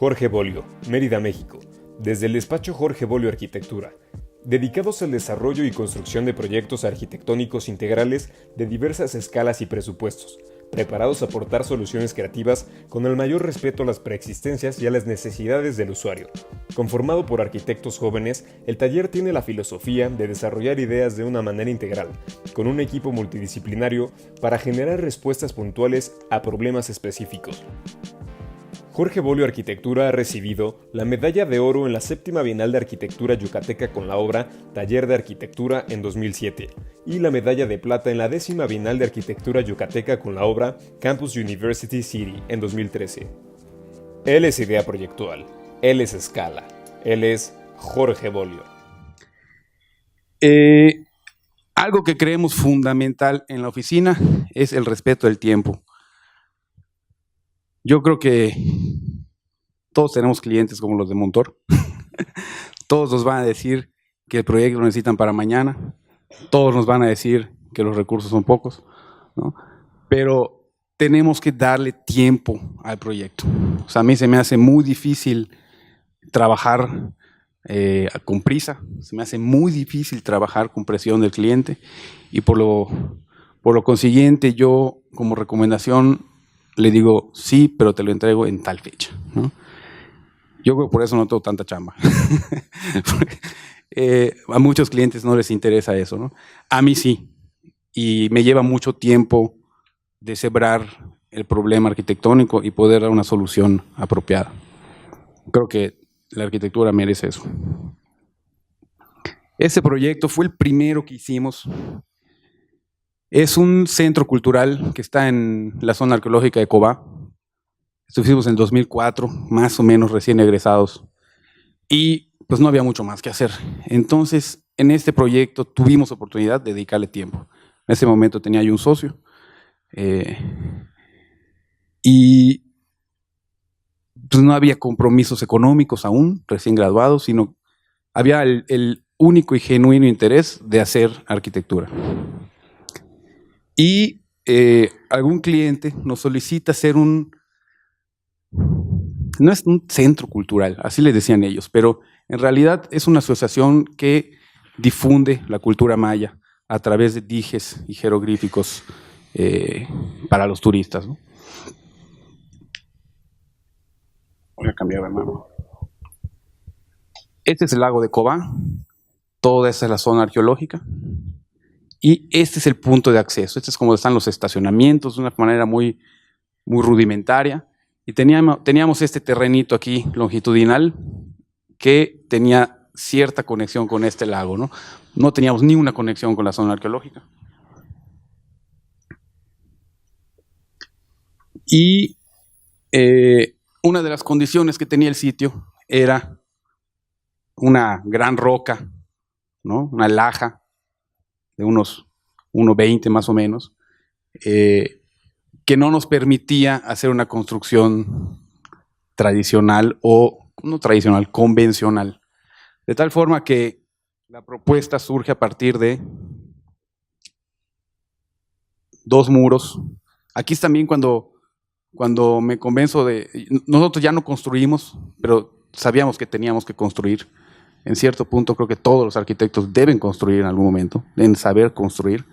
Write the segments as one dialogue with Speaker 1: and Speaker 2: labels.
Speaker 1: Jorge Bolio, Mérida, México, desde el despacho Jorge Bolio Arquitectura, dedicados al desarrollo y construcción de proyectos arquitectónicos integrales de diversas escalas y presupuestos, preparados a aportar soluciones creativas con el mayor respeto a las preexistencias y a las necesidades del usuario. Conformado por arquitectos jóvenes, el taller tiene la filosofía de desarrollar ideas de una manera integral, con un equipo multidisciplinario para generar respuestas puntuales a problemas específicos. Jorge Bolio Arquitectura ha recibido la Medalla de Oro en la 7ª Bienal de Arquitectura Yucateca con la obra Taller de Arquitectura en 2007 y la Medalla de Plata en la 10ª Bienal de Arquitectura Yucateca con la obra Campus University City en 2013. Él es idea proyectual, él es escala, él es Jorge Bolio.
Speaker 2: Algo que creemos fundamental en la oficina es el respeto del tiempo. Yo creo que todos tenemos clientes como los de Montor. Todos nos van a decir que el proyecto lo necesitan para mañana. Todos nos van a decir que los recursos son pocos, ¿no? Pero tenemos que darle tiempo al proyecto. O sea, a mí se me hace muy difícil trabajar con prisa. Se me hace muy difícil trabajar con presión del cliente. Y por lo consiguiente, yo como recomendación le digo, sí, pero te lo entrego en tal fecha, ¿no? Yo creo que por eso no tengo tanta chamba. A muchos clientes no les interesa eso, ¿no? A mí sí. Y me lleva mucho tiempo deshebrar el problema arquitectónico y poder dar una solución apropiada. Creo que la arquitectura merece eso. Ese proyecto fue el primero que hicimos. Es un centro cultural que está en la zona arqueológica de Cobá. Estuvimos en 2004, más o menos recién egresados. Y pues no había mucho más que hacer. Entonces, en este proyecto tuvimos oportunidad de dedicarle tiempo. En ese momento tenía yo un socio. Y pues no había compromisos económicos aún, recién graduados, sino había el único y genuino interés de hacer arquitectura. Y algún cliente nos solicita hacer no es un centro cultural, así le decían ellos, pero en realidad es una asociación que difunde la cultura maya a través de dijes y jeroglíficos para los turistas, ¿no? Voy a cambiar de mano. Este es el lago de Cobá, toda esa es la zona arqueológica. Y este es el punto de acceso. Este es como están los estacionamientos, de una manera muy rudimentaria. Y teníamos este terrenito aquí longitudinal que tenía cierta conexión con este lago, ¿no? No teníamos ni una conexión con la zona arqueológica. Y una de las condiciones que tenía el sitio era una gran roca, ¿no? Una laja de unos 1,20 más o menos, que no nos permitía hacer una construcción tradicional o no tradicional, convencional. De tal forma que la propuesta surge a partir de 2 muros. Aquí es también cuando me convenzo de... Nosotros ya no construimos, pero sabíamos que teníamos que construir. En cierto punto creo que todos los arquitectos deben construir en algún momento, deben saber construir.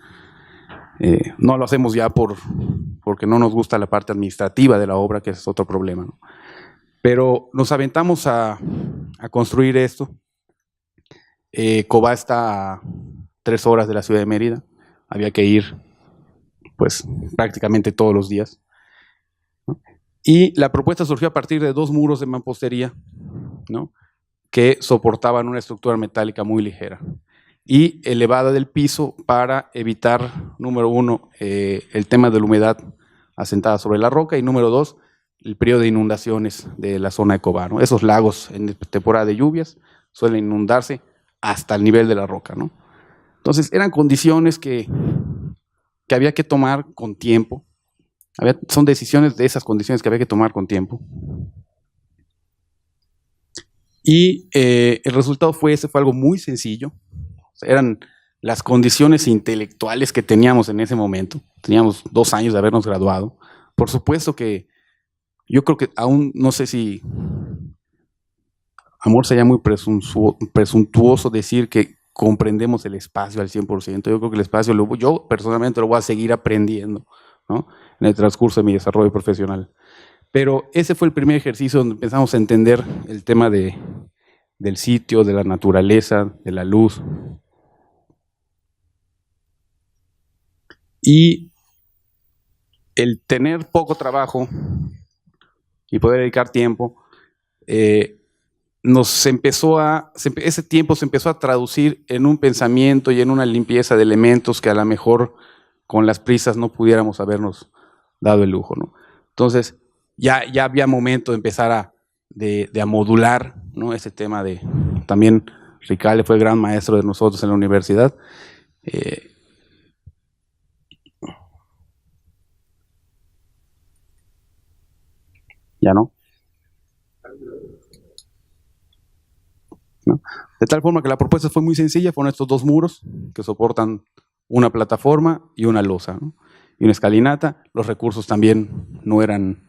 Speaker 2: No lo hacemos ya porque no nos gusta la parte administrativa de la obra, que es otro problema, ¿no? Pero nos aventamos a construir esto. Cobá está a 3 horas de la ciudad de Mérida. Había que ir pues prácticamente todos los días, ¿no? Y la propuesta surgió a partir de 2 muros de mampostería, ¿no? Que soportaban una estructura metálica muy ligera y elevada del piso para evitar, número 1, el tema de la humedad asentada sobre la roca, y número 2, el periodo de inundaciones de la zona de Cobá, ¿no? Esos lagos en temporada de lluvias suelen inundarse hasta el nivel de la roca, ¿no? Entonces eran condiciones que había que tomar con tiempo. Son decisiones de esas condiciones que había que tomar con tiempo. Y el resultado fue algo muy sencillo. O sea, eran las condiciones intelectuales que teníamos en ese momento. Teníamos 2 años de habernos graduado. Por supuesto que yo creo que aún no sé si amor sería muy presuntuoso decir que comprendemos el espacio al 100%. Yo creo que el espacio, yo personalmente lo voy a seguir aprendiendo, ¿no?, en el transcurso de mi desarrollo profesional. Pero ese fue el primer ejercicio donde empezamos a entender el tema del sitio, de la naturaleza, de la luz. Y el tener poco trabajo y poder dedicar tiempo, ese tiempo se empezó a traducir en un pensamiento y en una limpieza de elementos que a lo mejor con las prisas no pudiéramos habernos dado el lujo, ¿no? Entonces, ya había momento de empezar a modular, ¿no?, ese tema de… También Ricale fue gran maestro de nosotros en la universidad. Ya no. ¿No? De tal forma que la propuesta fue muy sencilla, fueron estos dos muros que soportan una plataforma y una losa, ¿no?, y una escalinata. Los recursos también no eran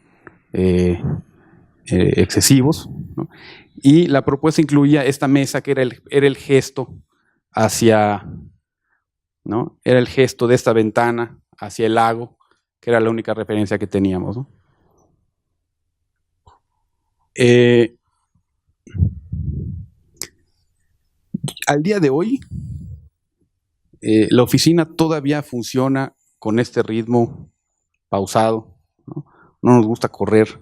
Speaker 2: excesivos, ¿no? Y la propuesta incluía esta mesa que era el gesto hacia, ¿no?, era el gesto de esta ventana hacia el lago, que era la única referencia que teníamos, ¿no? Al día de hoy, la oficina todavía funciona con este ritmo pausado, ¿no? No nos gusta correr,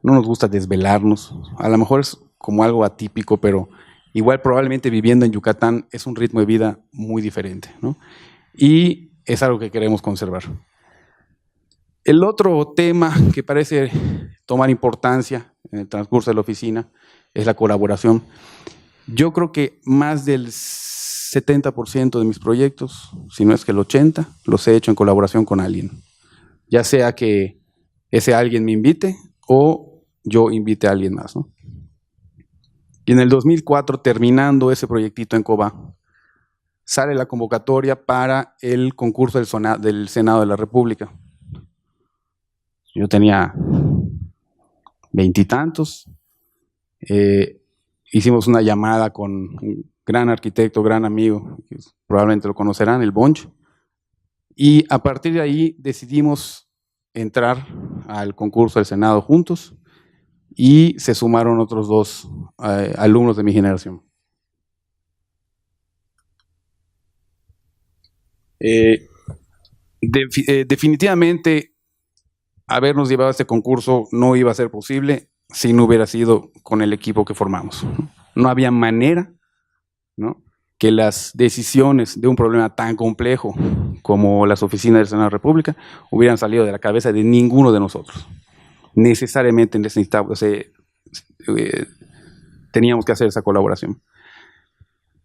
Speaker 2: no nos gusta desvelarnos. A lo mejor es como algo atípico, pero igual probablemente viviendo en Yucatán es un ritmo de vida muy diferente, ¿no? Y es algo que queremos conservar. El otro tema que parece tomar importancia en el transcurso de la oficina es la colaboración. Yo creo que más del 70% de mis proyectos, si no es que el 80%, los he hecho en colaboración con alguien. Ya sea que ese alguien me invite o yo invite a alguien más, ¿no? Y en el 2004, terminando ese proyectito en Cobá, sale la convocatoria para el concurso del Senado de la República. Yo tenía 20 y tantos. Hicimos una llamada con un gran arquitecto, gran amigo, que probablemente lo conocerán, el Bonch, y a partir de ahí decidimos entrar al concurso del Senado juntos y se sumaron otros dos alumnos de mi generación. Definitivamente habernos llevado a este concurso no iba a ser posible si no hubiera sido con el equipo que formamos. No había manera, ¿no?, que las decisiones de un problema tan complejo como las oficinas del Senado de la República hubieran salido de la cabeza de ninguno de nosotros. Necesariamente teníamos que hacer esa colaboración.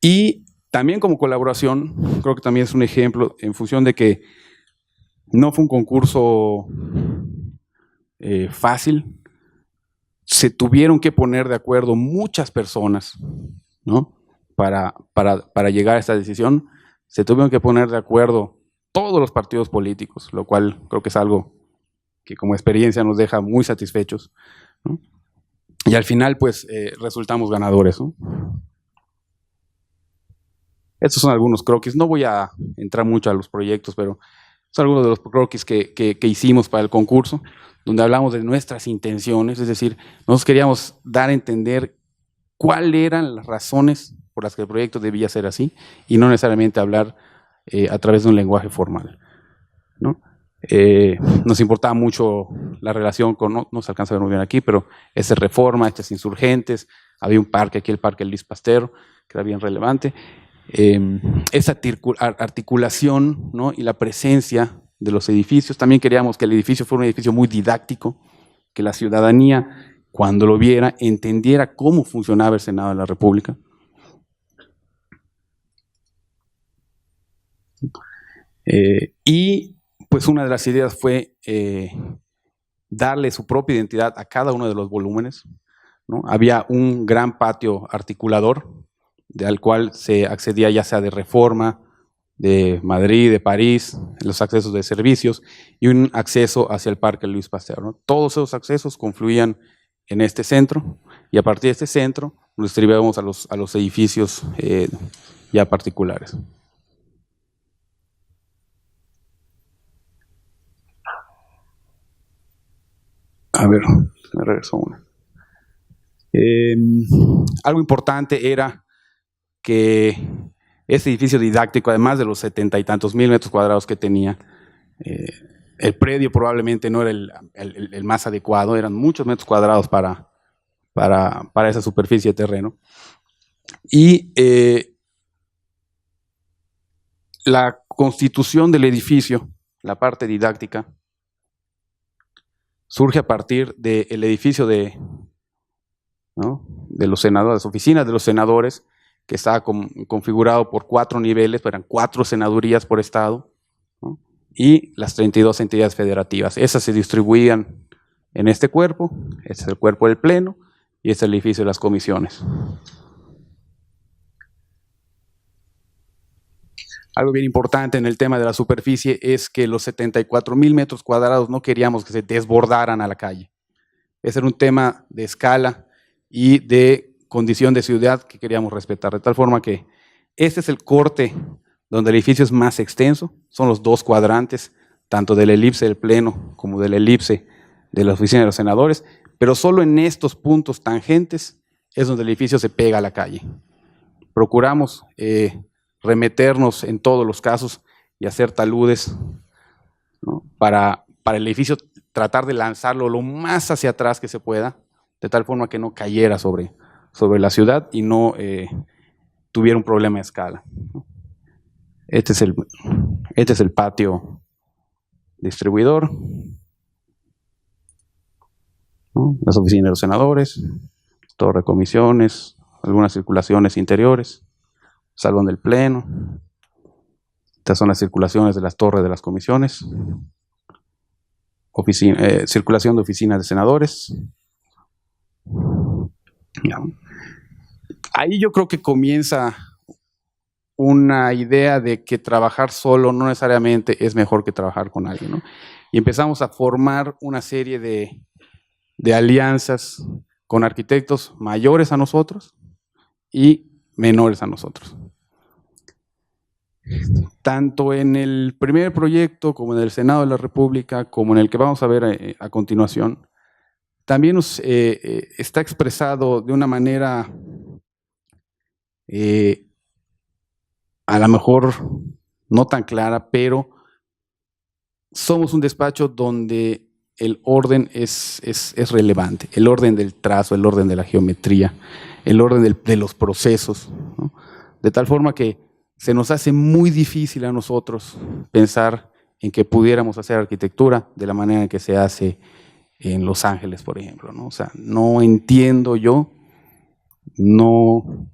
Speaker 2: Y también como colaboración, creo que también es un ejemplo en función de que no fue un concurso fácil. Se tuvieron que poner de acuerdo muchas personas, ¿no?, para llegar a esta decisión. Se tuvieron que poner de acuerdo todos los partidos políticos, lo cual creo que es algo que como experiencia nos deja muy satisfechos, ¿no? Y al final, pues, resultamos ganadores, ¿no? Estos son algunos croquis. No voy a entrar mucho a los proyectos, pero son algunos de los croquis que hicimos para el concurso, donde hablamos de nuestras intenciones, es decir, nosotros queríamos dar a entender cuáles eran las razones por las que el proyecto debía ser así y no necesariamente hablar a través de un lenguaje formal, ¿no? Nos importaba mucho la relación con, no se alcanza a ver muy bien aquí, pero esa Reforma, estas Insurgentes, había un parque aquí, el Parque Luis Pasteur, que era bien relevante. Esa articulación, ¿no?, y la presencia de los edificios. También queríamos que el edificio fuera un edificio muy didáctico, que la ciudadanía, cuando lo viera, entendiera cómo funcionaba el Senado de la República. Y pues una de las ideas fue darle su propia identidad a cada uno de los volúmenes, ¿no? Había un gran patio articulador, al cual se accedía ya sea de Reforma, de Madrid, de París, los accesos de servicios y un acceso hacia el Parque Luis Pasteur, ¿no? Todos esos accesos confluían en este centro y a partir de este centro nos distribuíamos a los edificios ya particulares. A ver, me regreso una. Algo importante era que este edificio didáctico, además de los 70 y tantos mil metros cuadrados que tenía, el predio probablemente no era el más adecuado, eran muchos metros cuadrados para esa superficie de terreno. Y la constitución del edificio, la parte didáctica, surge a partir del edificio de los senadores, las oficinas de los senadores, que estaba configurado por 4 niveles, eran 4 senadurías por estado, ¿no? Y las 32 entidades federativas. Esas se distribuían en este cuerpo, este es el cuerpo del pleno, y este es el edificio de las comisiones. Algo bien importante en el tema de la superficie es que los 74,000 metros cuadrados no queríamos que se desbordaran a la calle. Ese era un tema de escala y de condición de ciudad que queríamos respetar, de tal forma que este es el corte donde el edificio es más extenso, son los 2 cuadrantes, tanto de la elipse del pleno como de la elipse de la oficina de los senadores, pero solo en estos puntos tangentes es donde el edificio se pega a la calle. Procuramos remeternos en todos los casos y hacer taludes, ¿no? para el edificio, tratar de lanzarlo lo más hacia atrás que se pueda, de tal forma que no cayera sobre la ciudad y no tuviera un problema de escala. Este es el patio distribuidor, ¿no? Las oficinas de los senadores, torre de comisiones, algunas circulaciones interiores, salón del pleno. Estas son las circulaciones de las torres de las comisiones, circulación de oficinas de senadores. Ahí yo creo que comienza una idea de que trabajar solo no necesariamente es mejor que trabajar con alguien, ¿no? Y empezamos a formar una serie de alianzas con arquitectos mayores a nosotros y menores a nosotros. Tanto en el primer proyecto como en el Senado de la República, como en el que vamos a ver a continuación, también está expresado de una manera a lo mejor no tan clara, pero somos un despacho donde el orden es relevante, el orden del trazo, el orden de la geometría, el orden de los procesos, ¿no? De tal forma que se nos hace muy difícil a nosotros pensar en que pudiéramos hacer arquitectura de la manera en que se hace en Los Ángeles, por ejemplo, ¿no? O sea, no entiendo yo, no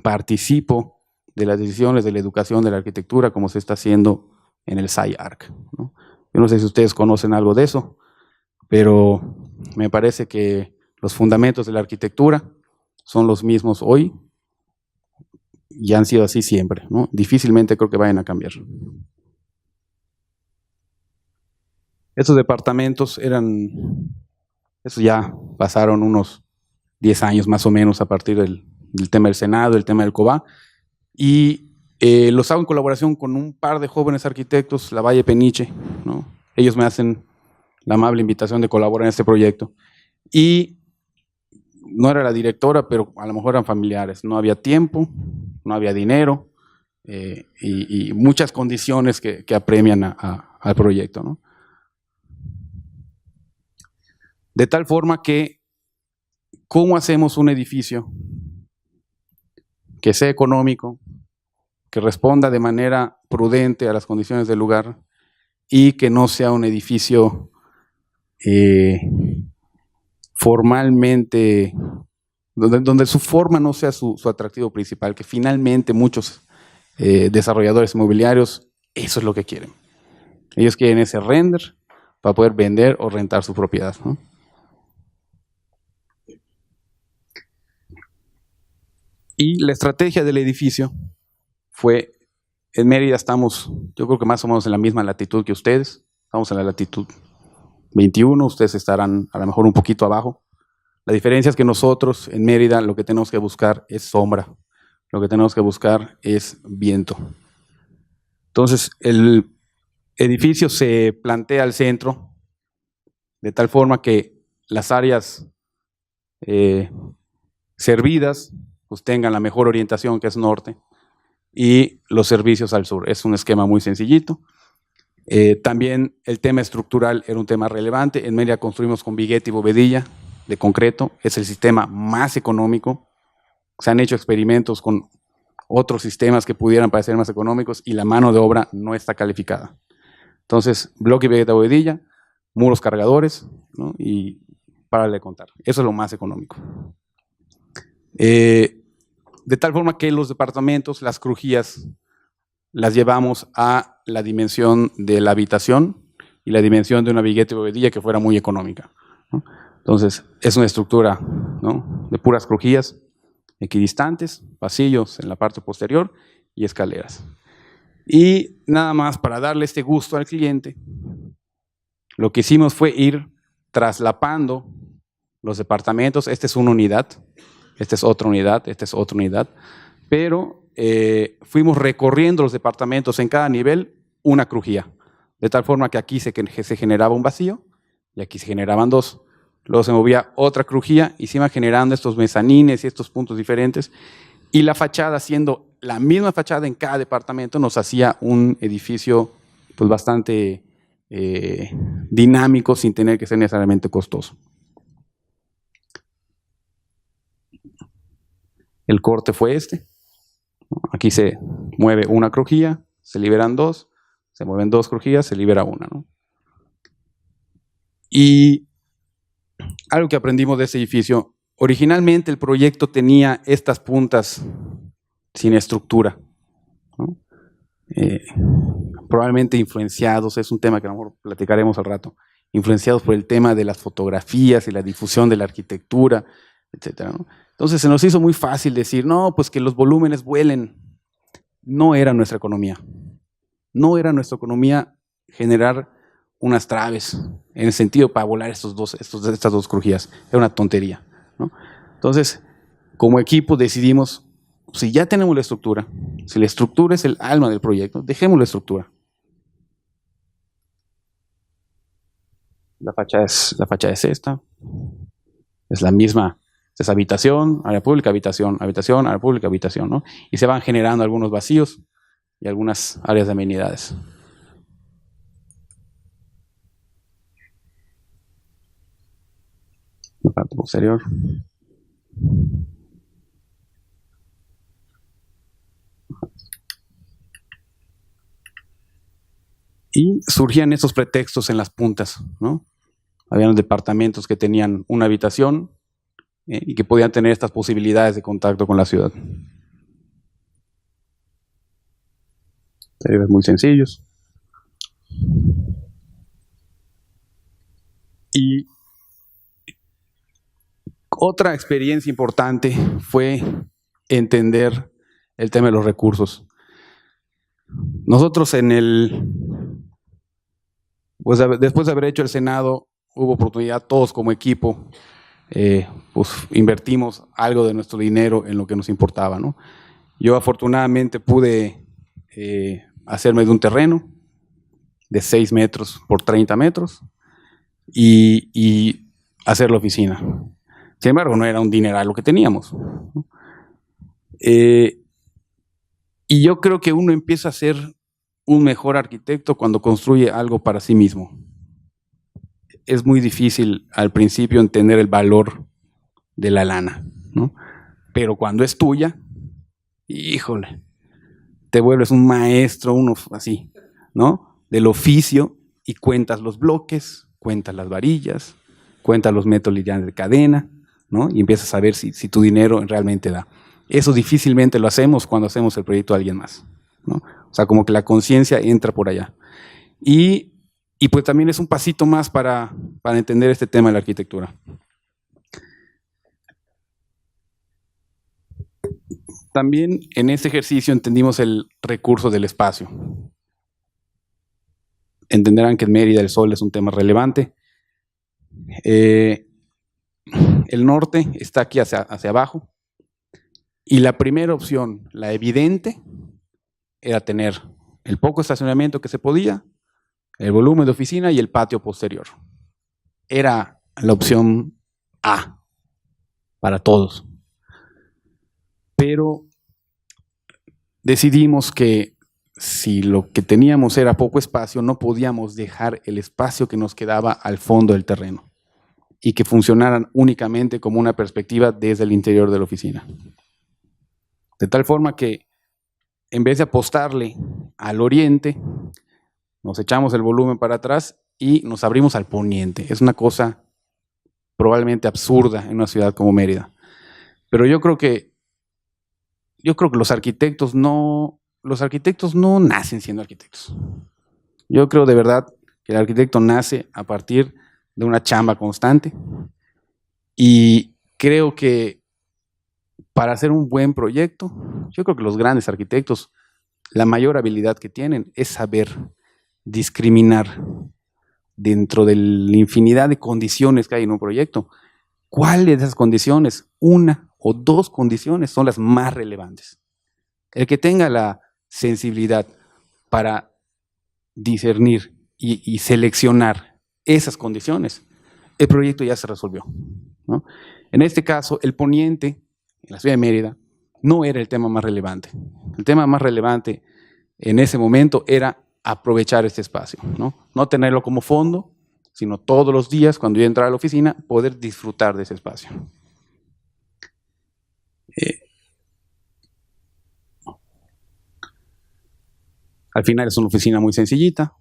Speaker 2: participo de las decisiones de la educación de la arquitectura como se está haciendo en el SciArc, ¿no? Yo no sé si ustedes conocen algo de eso, pero me parece que los fundamentos de la arquitectura son los mismos hoy y han sido así siempre, ¿no? Difícilmente creo que vayan a cambiar. Estos departamentos estos ya pasaron unos 10 años más o menos a partir del tema del Senado, el tema del COBA, y los hago en colaboración con un par de jóvenes arquitectos, Lavalle Peniche, ¿no? Ellos me hacen la amable invitación de colaborar en este proyecto. Y no era la directora, pero a lo mejor eran familiares. No había tiempo, no había dinero y muchas condiciones que apremian al proyecto, ¿no? De tal forma que, ¿cómo hacemos un edificio que sea económico, que responda de manera prudente a las condiciones del lugar y que no sea un edificio formalmente, donde su forma no sea su atractivo principal, que finalmente muchos desarrolladores inmobiliarios eso es lo que quieren? Ellos quieren ese render para poder vender o rentar su propiedad, ¿no? Y la estrategia del edificio fue, en Mérida estamos, yo creo que más o menos en la misma latitud que ustedes, estamos en la latitud 21, ustedes estarán a lo mejor un poquito abajo, La diferencia es que nosotros en Mérida lo que tenemos que buscar es sombra, lo que tenemos que buscar es viento. Entonces, el edificio se plantea al centro, de tal forma que las áreas servidas pues tengan la mejor orientación, que es norte, y los servicios al sur. Es un esquema muy sencillito. También el tema estructural era un tema relevante. En Mérida construimos con vigueta y bovedilla de concreto. Es el sistema más económico. Se han hecho experimentos con otros sistemas que pudieran parecer más económicos y la mano de obra no está calificada. Entonces, bloque y vigueta bovedilla, muros cargadores, ¿no? Y párale de contar. Eso es lo más económico. De tal forma que los departamentos, las crujías, las llevamos a la dimensión de la habitación y la dimensión de una vigueta y bovedilla que fuera muy económica, ¿no? Entonces, es una estructura, ¿no?, de puras crujías equidistantes, pasillos en la parte posterior y escaleras. Y nada más para darle este gusto al cliente, lo que hicimos fue ir traslapando los departamentos. Esta es una unidad, esta es otra unidad, esta es otra unidad, pero fuimos recorriendo los departamentos en cada nivel una crujía, de tal forma que aquí se generaba un vacío y aquí se generaban dos. Luego se movía otra crujía y se iban generando estos mezanines y estos puntos diferentes, y la fachada, siendo la misma fachada en cada departamento, nos hacía un edificio pues bastante dinámico sin tener que ser necesariamente costoso. El corte fue este. Aquí se mueve una crujía, se liberan dos, se mueven dos crujías, se libera una, ¿no? Y algo que aprendimos de este edificio: originalmente el proyecto tenía estas puntas sin estructura, ¿no? Probablemente influenciados, es un tema que a lo mejor platicaremos al rato, influenciados por el tema de las fotografías y la difusión de la arquitectura, etcétera, ¿no? Entonces se nos hizo muy fácil decir, no, pues que los volúmenes vuelen. No era nuestra economía. No era nuestra economía generar unas traves en el sentido para volar estas dos crujías. Era una tontería, ¿no? Entonces, como equipo decidimos, si ya tenemos la estructura, si la estructura es el alma del proyecto, dejemos la estructura. La fachada es esta. Es la misma. Es habitación, área pública, habitación, habitación, área pública, habitación, ¿no? Y se van generando algunos vacíos y algunas áreas de amenidades. La parte posterior. Y surgían esos pretextos en las puntas, ¿no? Habían departamentos que tenían una habitación y que podían tener estas posibilidades de contacto con la ciudad. Muy sencillos. Y otra experiencia importante fue entender el tema de los recursos. Nosotros pues después de haber hecho el Senado, hubo oportunidad, todos como equipo, pues invertimos algo de nuestro dinero en lo que nos importaba, ¿no? Yo afortunadamente pude hacerme de un terreno de 6 metros por 30 metros y hacer la oficina. Sin embargo, no era un dineral lo que teníamos, ¿no? Y yo creo que uno empieza a ser un mejor arquitecto cuando construye algo para sí mismo. Es muy difícil al principio entender el valor de la lana, ¿no? Pero cuando es tuya, híjole, te vuelves un maestro, uno así, ¿no?, del oficio, y cuentas los bloques, cuentas las varillas, cuentas los metros lineales de cadena, ¿no? Y empiezas a ver si tu dinero realmente da. Eso difícilmente lo hacemos cuando hacemos el proyecto de alguien más, ¿no? O sea, como que la conciencia entra por allá. Y pues también es un pasito más para entender este tema de la arquitectura. También en este ejercicio entendimos el recurso del espacio. Entenderán que en Mérida el sol es un tema relevante. el norte está aquí hacia abajo. Y la primera opción, la evidente, era tener el poco estacionamiento que se podía, el volumen de oficina y el patio posterior. Era la opción A para todos. Pero decidimos que si lo que teníamos era poco espacio, no podíamos dejar el espacio que nos quedaba al fondo del terreno y que funcionaran únicamente como una perspectiva desde el interior de la oficina. De tal forma que en vez de apostarle al oriente, nos echamos el volumen para atrás y nos abrimos al poniente. Es una cosa probablemente absurda en una ciudad como Mérida. Pero yo creo que los arquitectos no nacen siendo arquitectos. Yo creo de verdad que el arquitecto nace a partir de una chamba constante y creo que para hacer un buen proyecto, yo creo que los grandes arquitectos, la mayor habilidad que tienen es saber discriminar dentro de la infinidad de condiciones que hay en un proyecto. ¿Cuáles de esas condiciones? Una o dos condiciones son las más relevantes. El que tenga la sensibilidad para discernir y seleccionar esas condiciones, el proyecto ya se resolvió, ¿no? En este caso, el poniente, en la ciudad de Mérida, no era el tema más relevante. El tema más relevante en ese momento era aprovechar este espacio, ¿no? No tenerlo como fondo, sino todos los días, cuando yo entraba a la oficina, poder disfrutar de ese espacio. Al final es una oficina muy sencillita,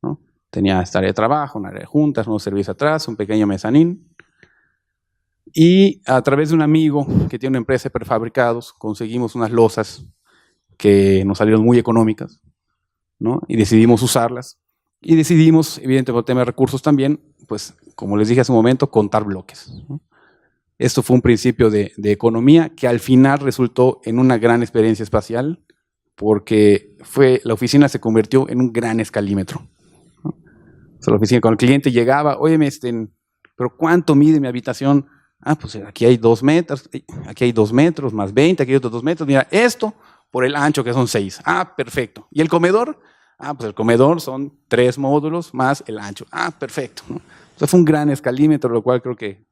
Speaker 2: ¿no? Tenía esta área de trabajo, un área de juntas, unos servicios atrás, un pequeño mezanín. Y a través de un amigo que tiene una empresa de prefabricados, conseguimos unas losas que nos salieron muy económicas, ¿no? Y decidimos usarlas. Y decidimos, evidentemente por tema de recursos también, pues como les dije hace un momento, contar bloques, ¿no? Esto fue un principio de economía que al final resultó en una gran experiencia espacial, porque la oficina se convirtió en un gran escalímetro, ¿no? O sea, la oficina, cuando el cliente llegaba, oye, pero ¿cuánto mide mi habitación? Ah, pues aquí hay 2 metros, aquí hay 2 metros más 20, aquí hay otros 2 metros. Mira, esto por el ancho que son 6. Ah, perfecto. ¿Y el comedor? Ah, pues el comedor son 3 módulos más el ancho. Ah, perfecto, ¿no? O sea, fue un gran escalímetro, lo cual creo que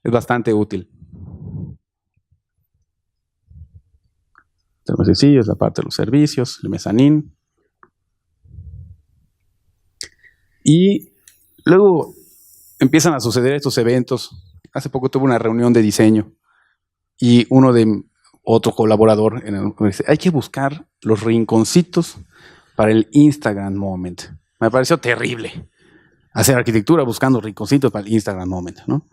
Speaker 2: es bastante útil. Temas sencillos, la parte de los servicios, el mezanín. Y luego empiezan a suceder estos eventos. Hace poco tuve una reunión de diseño y otro colaborador me dice, hay que buscar los rinconcitos para el Instagram Moment. Me pareció terrible hacer arquitectura buscando rinconcitos para el Instagram Moment, ¿no?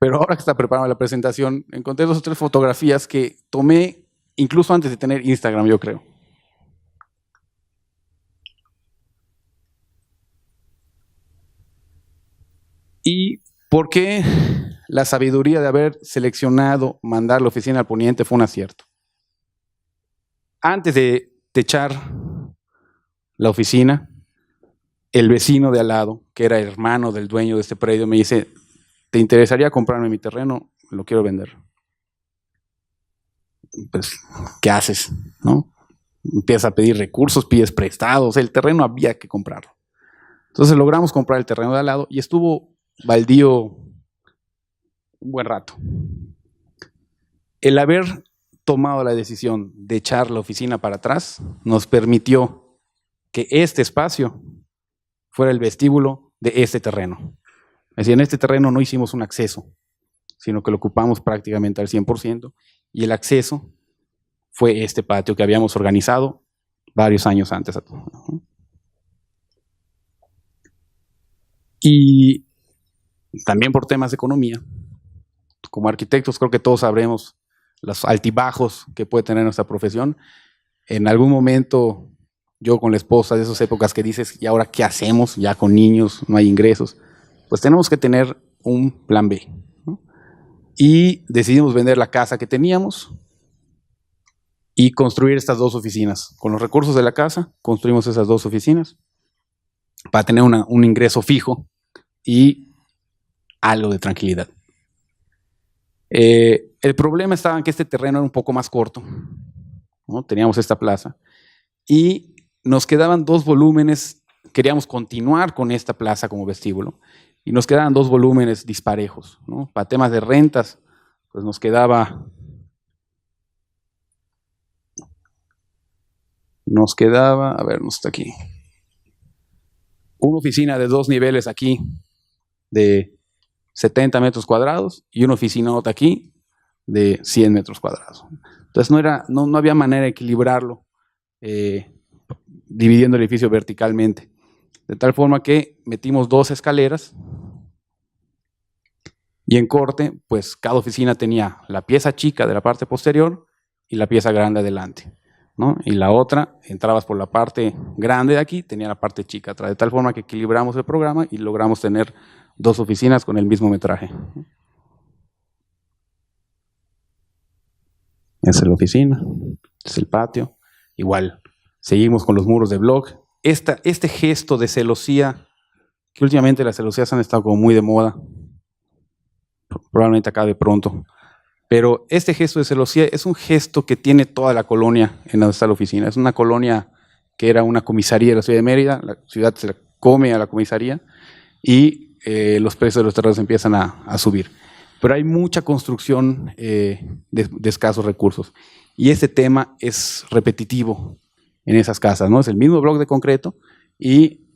Speaker 2: Pero ahora que está preparando la presentación, encontré 2 o 3 fotografías que tomé incluso antes de tener Instagram, yo creo. ¿Y por qué la sabiduría de haber seleccionado mandar la oficina al poniente fue un acierto? Antes de techar la oficina, el vecino de al lado, que era hermano del dueño de este predio, me dice, ¿te interesaría comprarme mi terreno? Lo quiero vender. Pues, ¿qué haces? ¿No? Empiezas a pedir recursos, pides prestados, el terreno había que comprarlo. Entonces logramos comprar el terreno de al lado y estuvo baldío un buen rato. El haber tomado la decisión de echar la oficina para atrás nos permitió que este espacio fuera el vestíbulo de este terreno. Es decir, en este terreno no hicimos un acceso, sino que lo ocupamos prácticamente al 100%, y el acceso fue este patio que habíamos organizado varios años antes. Y también por temas de economía, como arquitectos creo que todos sabremos los altibajos que puede tener nuestra profesión. En algún momento, yo con la esposa de esas épocas que dices, ¿y ahora qué hacemos? Ya con niños, no hay ingresos. Pues tenemos que tener un plan B, ¿no? Y decidimos vender la casa que teníamos y construir estas 2 oficinas. Con los recursos de la casa, construimos esas 2 oficinas para tener un ingreso fijo y algo de tranquilidad. El problema estaba en que este terreno era un poco más corto, ¿no? Teníamos esta plaza y nos quedaban 2 volúmenes, queríamos continuar con esta plaza como vestíbulo y nos quedaban 2 volúmenes disparejos, ¿no? Para temas de rentas, pues nos quedaba, a ver, no está aquí, una oficina de 2 niveles aquí de 70 metros cuadrados y una oficina otra aquí de 100 metros cuadrados. Entonces no había manera de equilibrarlo dividiendo el edificio verticalmente. De tal forma que metimos 2 escaleras y en corte, pues cada oficina tenía la pieza chica de la parte posterior y la pieza grande adelante, ¿no? Y la otra, entrabas por la parte grande de aquí, tenía la parte chica atrás, de tal forma que equilibramos el programa y logramos tener 2 oficinas con el mismo metraje. Esa es la oficina, este es el patio. Igual, seguimos con los muros de block. Este gesto de celosía, que últimamente las celosías han estado como muy de moda, probablemente acabe pronto, pero este gesto de celosía es un gesto que tiene toda la colonia en donde está la oficina. Es una colonia que era una comisaría de la ciudad de Mérida, la ciudad se la come a la comisaría y los precios de los terrenos empiezan a subir. Pero hay mucha construcción de escasos recursos y este tema es repetitivo en esas casas, ¿no? Es el mismo bloque de concreto y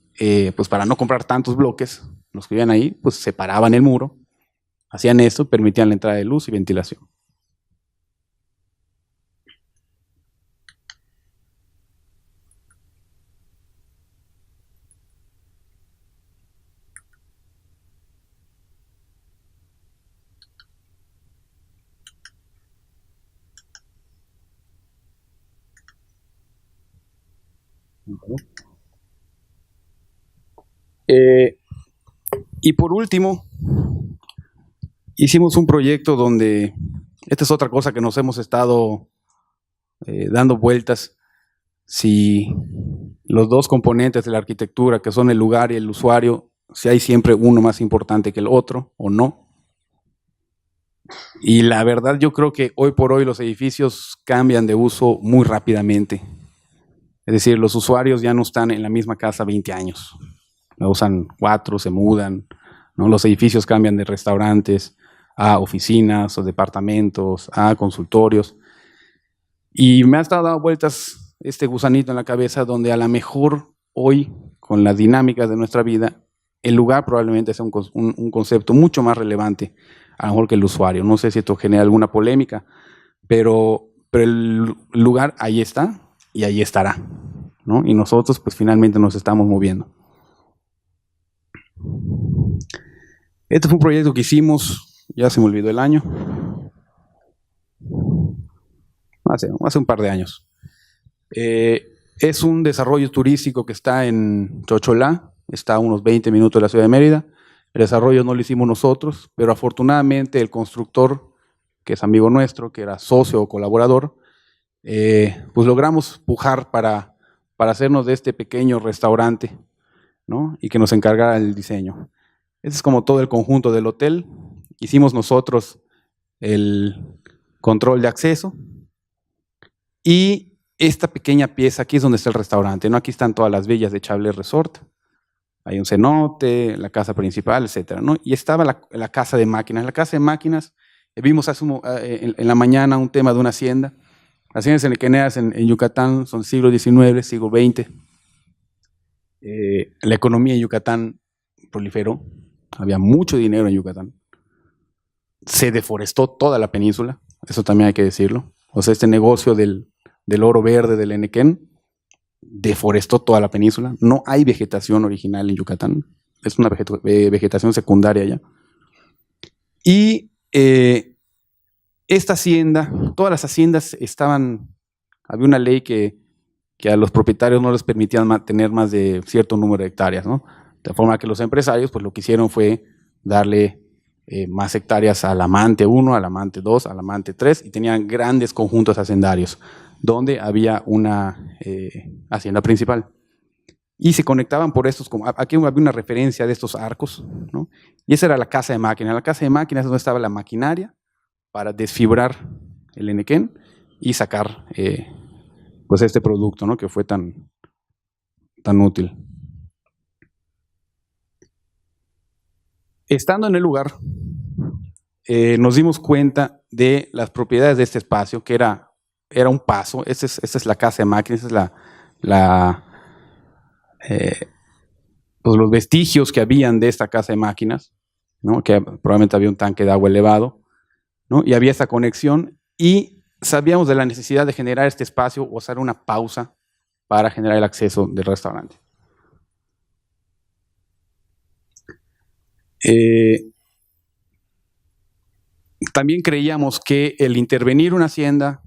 Speaker 2: pues para no comprar tantos bloques, los que vivían ahí, pues separaban el muro, hacían esto, permitían la entrada de luz y ventilación. Y por último, hicimos un proyecto donde, esta es otra cosa que nos hemos estado dando vueltas, si los 2 componentes de la arquitectura, que son el lugar y el usuario, si hay siempre uno más importante que el otro o no. Y la verdad yo creo que hoy por hoy los edificios cambian de uso muy rápidamente. Es decir, los usuarios ya no están en la misma casa 20 años. La usan 4, se mudan, ¿no? Los edificios cambian de restaurantes a oficinas o departamentos, a consultorios. Y me ha estado dando vueltas este gusanito en la cabeza donde a lo mejor hoy, con las dinámicas de nuestra vida, el lugar probablemente sea un concepto mucho más relevante a lo mejor que el usuario. No sé si esto genera alguna polémica, pero el lugar ahí está y ahí estará, ¿no? Y nosotros pues finalmente nos estamos moviendo. Este fue un proyecto que hicimos, ya se me olvidó el año, hace un par de años. Es un desarrollo turístico que está en Chocholá, está a unos 20 minutos de la ciudad de Mérida. El desarrollo no lo hicimos nosotros, pero afortunadamente el constructor, que es amigo nuestro, que era socio o colaborador, pues logramos pujar para hacernos de este pequeño restaurante, ¿no? Y que nos encargara el diseño. Ese es como todo el conjunto del hotel. Hicimos nosotros el control de acceso y esta pequeña pieza aquí es donde está el restaurante, ¿no? Aquí están todas las villas de Chablé Resort. Hay un cenote, la casa principal, etcétera, ¿no? Y estaba la casa de máquinas. La casa de máquinas, vimos en la mañana un tema de una hacienda. Las haciendas enequeneas en Yucatán son siglo XIX, siglo XX. La economía en Yucatán proliferó. Había mucho dinero en Yucatán. Se deforestó toda la península, eso también hay que decirlo. O sea, este negocio del oro verde del Enequén deforestó toda la península. No hay vegetación original en Yucatán. Es una vegetación secundaria ya. Y esta hacienda, todas las haciendas había una ley que a los propietarios no les permitían tener más de cierto número de hectáreas, ¿no? De forma que los empresarios pues lo que hicieron fue darle más hectáreas al Amante 1, al Amante 2, al Amante 3 y tenían grandes conjuntos hacendarios donde había una hacienda principal. y se conectaban por estos, como aquí había una referencia de estos arcos, ¿no? Y esa era la casa de máquinas. En la casa de máquinas es donde estaba la maquinaria para desfibrar el enequén y sacar pues este producto, ¿no? Que fue tan útil. Estando en el lugar, nos dimos cuenta de las propiedades de este espacio, que era un paso. Esta es la casa de máquinas, esta es pues los vestigios que habían de esta casa de máquinas, ¿no? Que probablemente había un tanque de agua elevado, ¿no? Y había esta conexión, y sabíamos de la necesidad de generar este espacio o hacer una pausa para generar el acceso del restaurante. También creíamos que el intervenir una hacienda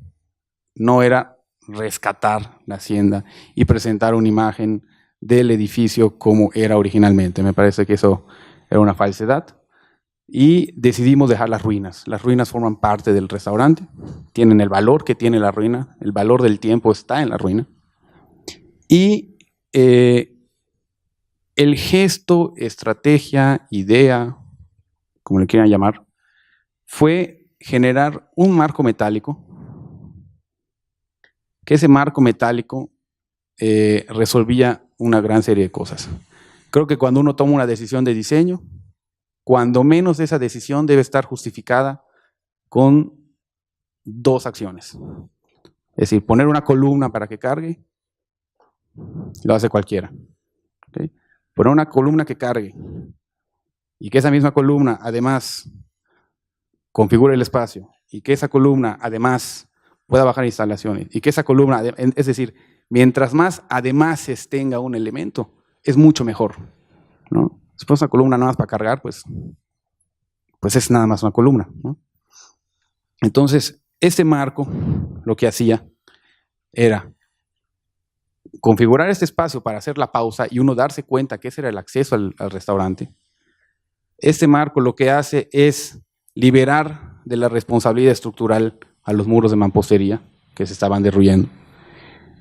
Speaker 2: no era rescatar la hacienda y presentar una imagen del edificio como era originalmente. Me parece que eso era una falsedad. Y decidimos dejar las ruinas. Las ruinas forman parte del restaurante, tienen el valor que tiene la ruina, el valor del tiempo está en la ruina. Y el gesto, estrategia, idea, como le quieran llamar, fue generar un marco metálico, que ese marco metálico resolvía una gran serie de cosas. Creo que cuando uno toma una decisión de diseño, cuando menos esa decisión debe estar justificada con dos acciones. Es decir, poner una columna para que cargue, lo hace cualquiera. ¿Okay? Poner una columna que cargue y que esa misma columna además configure el espacio y que esa columna además pueda bajar instalaciones y que esa columna, es decir, mientras más además tenga un elemento, es mucho mejor, ¿no? Si pones una columna nada más para cargar, pues es nada más una columna, ¿no? Entonces, este marco lo que hacía era configurar este espacio para hacer la pausa y uno darse cuenta que ese era el acceso al restaurante. Este marco lo que hace es liberar de la responsabilidad estructural a los muros de mampostería que se estaban derruyendo.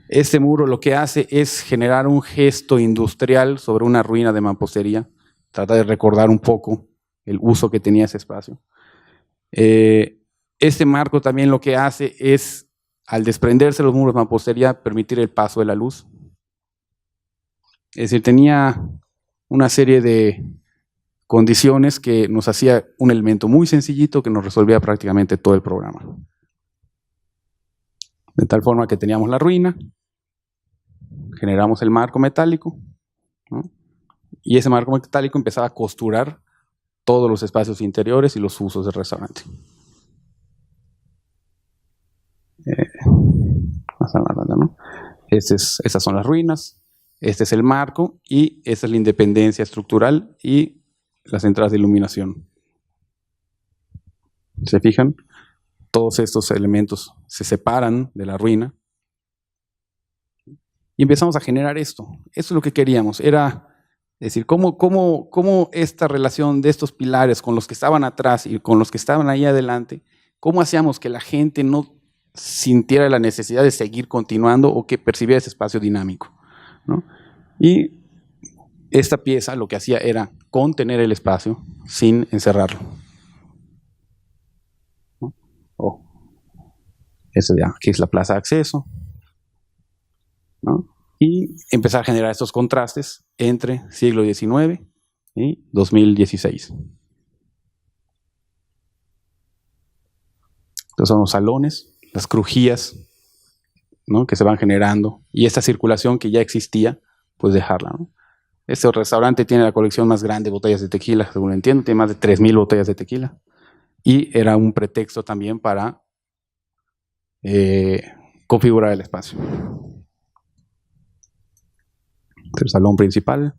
Speaker 2: Este muro lo que hace es generar un gesto industrial sobre una ruina de mampostería, trata de recordar un poco el uso que tenía ese espacio. Este marco también lo que hace es, al desprenderse los muros de mampostería, permitir el paso de la luz. Es decir, tenía una serie de condiciones que nos hacía un elemento muy sencillito que nos resolvía prácticamente todo el programa. De tal forma que teníamos la ruina, generamos el marco metálico, ¿no? Y ese marco metálico empezaba a costurar todos los espacios interiores y los usos del restaurante. ¿No? Estas son las ruinas, este es el marco y esta es la independencia estructural y las entradas de iluminación. ¿Se fijan? Todos estos elementos se separan de la ruina y empezamos a generar esto. Esto es lo que queríamos, era decir, cómo esta relación de estos pilares con los que estaban atrás y con los que estaban ahí adelante, cómo hacíamos que la gente no sintiera la necesidad de seguir continuando o que percibiera ese espacio dinámico, ¿no? Y esta pieza lo que hacía era contener el espacio sin encerrarlo, ¿no? Aquí es la plaza de acceso, ¿no? Y empezar a generar estos contrastes entre siglo XIX y 2016. Estos son los salones, las crujías, ¿no? Que se van generando y esta circulación que ya existía, pues dejarla, ¿no? Este restaurante tiene la colección más grande de botellas de tequila, según entiendo, tiene más de 3,000 botellas de tequila y era un pretexto también para configurar el espacio. El salón principal.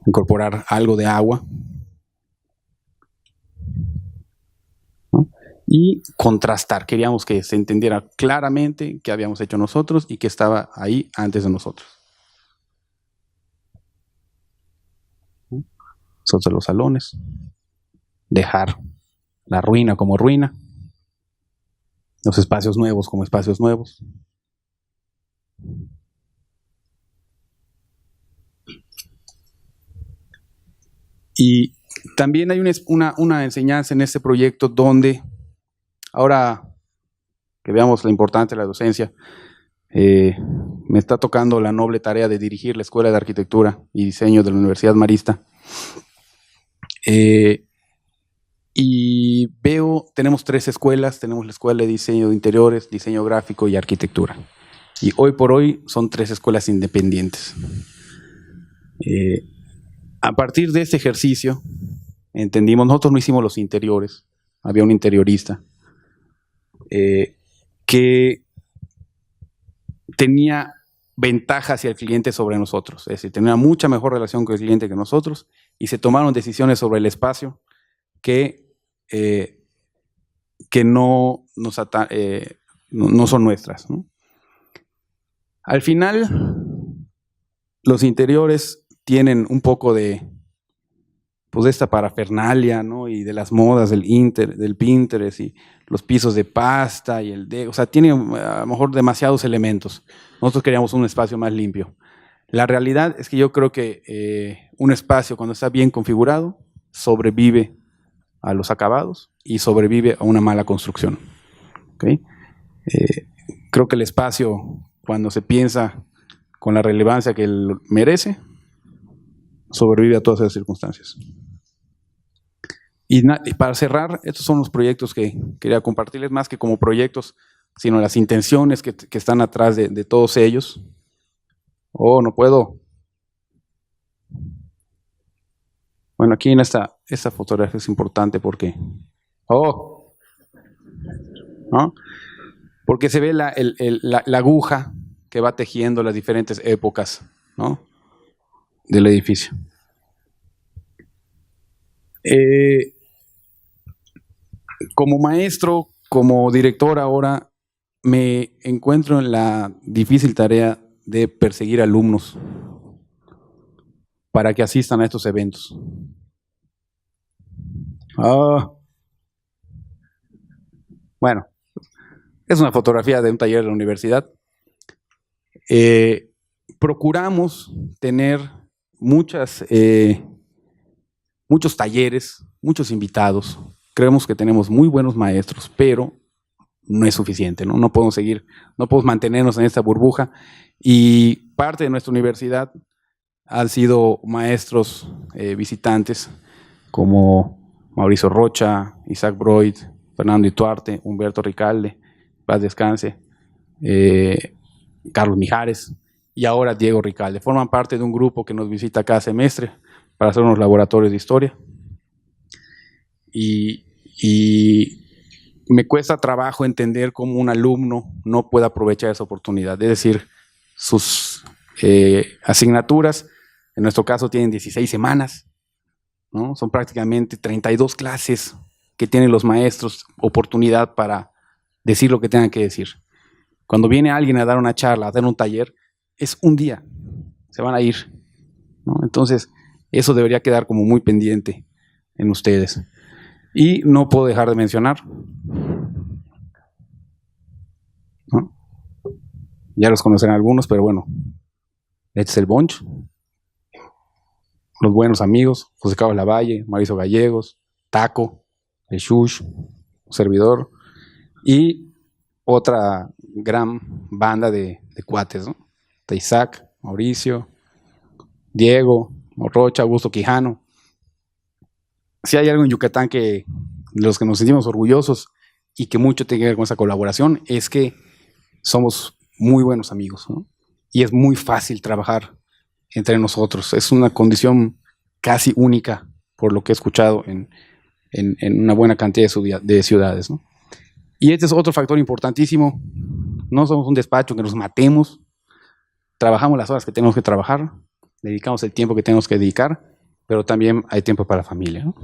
Speaker 2: Incorporar algo de agua, ¿no? Y contrastar. Queríamos que se entendiera claramente qué habíamos hecho nosotros y qué estaba ahí antes de nosotros. Nosotros los salones. Dejar la ruina como ruina. los espacios nuevos como espacios nuevos. Y también hay una enseñanza en este proyecto donde, ahora que veamos la importancia de la docencia, me está tocando la noble tarea de dirigir la Escuela de Arquitectura y Diseño de la Universidad Marista. Y veo, tenemos 3 escuelas, tenemos la Escuela de Diseño de Interiores, Diseño Gráfico y Arquitectura. Y hoy por hoy son 3 escuelas independientes. A partir de este ejercicio, entendimos, nosotros no hicimos los interiores, había un interiorista que tenía ventaja hacia el cliente sobre nosotros, es decir, tenía mucha mejor relación con el cliente que nosotros, y se tomaron decisiones sobre el espacio que no son nuestras, ¿no? Al final, los interiores tienen un poco de, pues, de esta parafernalia, ¿no? Y de las modas del Pinterest y los pisos de pasta y o sea, tiene a lo mejor demasiados elementos. Nosotros queríamos un espacio más limpio. La realidad es que yo creo que un espacio, cuando está bien configurado, sobrevive a los acabados y sobrevive a una mala construcción. ¿Okay? Creo que el espacio, cuando se piensa con la relevancia que él merece, sobrevive a todas esas circunstancias. Y para cerrar, estos son los proyectos que quería compartirles, más que como proyectos, sino las intenciones que están atrás de todos ellos. Oh, no puedo. Bueno, aquí en esta fotografía es importante porque, ¿no? Porque se ve la aguja que va tejiendo las diferentes épocas, ¿no? Del edificio. Como maestro, como director ahora, me encuentro en la difícil tarea de perseguir alumnos para que asistan a estos eventos. Bueno, es una fotografía de un taller de la universidad. Procuramos tener muchos talleres, muchos invitados. Creemos que tenemos muy buenos maestros, pero no es suficiente, ¿no? No podemos seguir, no podemos mantenernos en esta burbuja. Y parte de nuestra universidad han sido maestros visitantes como Mauricio Rocha, Isaac Broid, Fernando Ituarte, Humberto Ricalde, paz descanse, Carlos Mijares y ahora Diego Ricalde. Forman parte de un grupo que nos visita cada semestre para hacer unos laboratorios de historia. Y me cuesta trabajo entender cómo un alumno no puede aprovechar esa oportunidad. Es decir, sus asignaturas, en nuestro caso, tienen 16 semanas, ¿no? Son prácticamente 32 clases que tienen los maestros oportunidad para decir lo que tengan que decir. Cuando viene alguien a dar una charla, a dar un taller, es un día, se van a ir, ¿no? Entonces, eso debería quedar como muy pendiente en ustedes. Y no puedo dejar de mencionar, ¿no? Ya los conocerán algunos, pero bueno, este es el bunch. Los buenos amigos, José Carlos Lavalle, Mauricio Gallegos, Taco, el Shush, servidor, y otra gran banda de cuates, ¿no? De Isaac, Mauricio, Diego, Rocha, Augusto Quijano. Si hay algo en Yucatán que de los que nos sentimos orgullosos y que mucho tiene que ver con esa colaboración, es que somos muy buenos amigos, ¿no? Y es muy fácil trabajar entre nosotros. Es una condición casi única, por lo que he escuchado en una buena cantidad de ciudades, ¿no? Y este es otro factor importantísimo. No somos un despacho que nos matemos. Trabajamos las horas que tenemos que trabajar, dedicamos el tiempo que tenemos que dedicar, pero también hay tiempo para la familia, ¿no?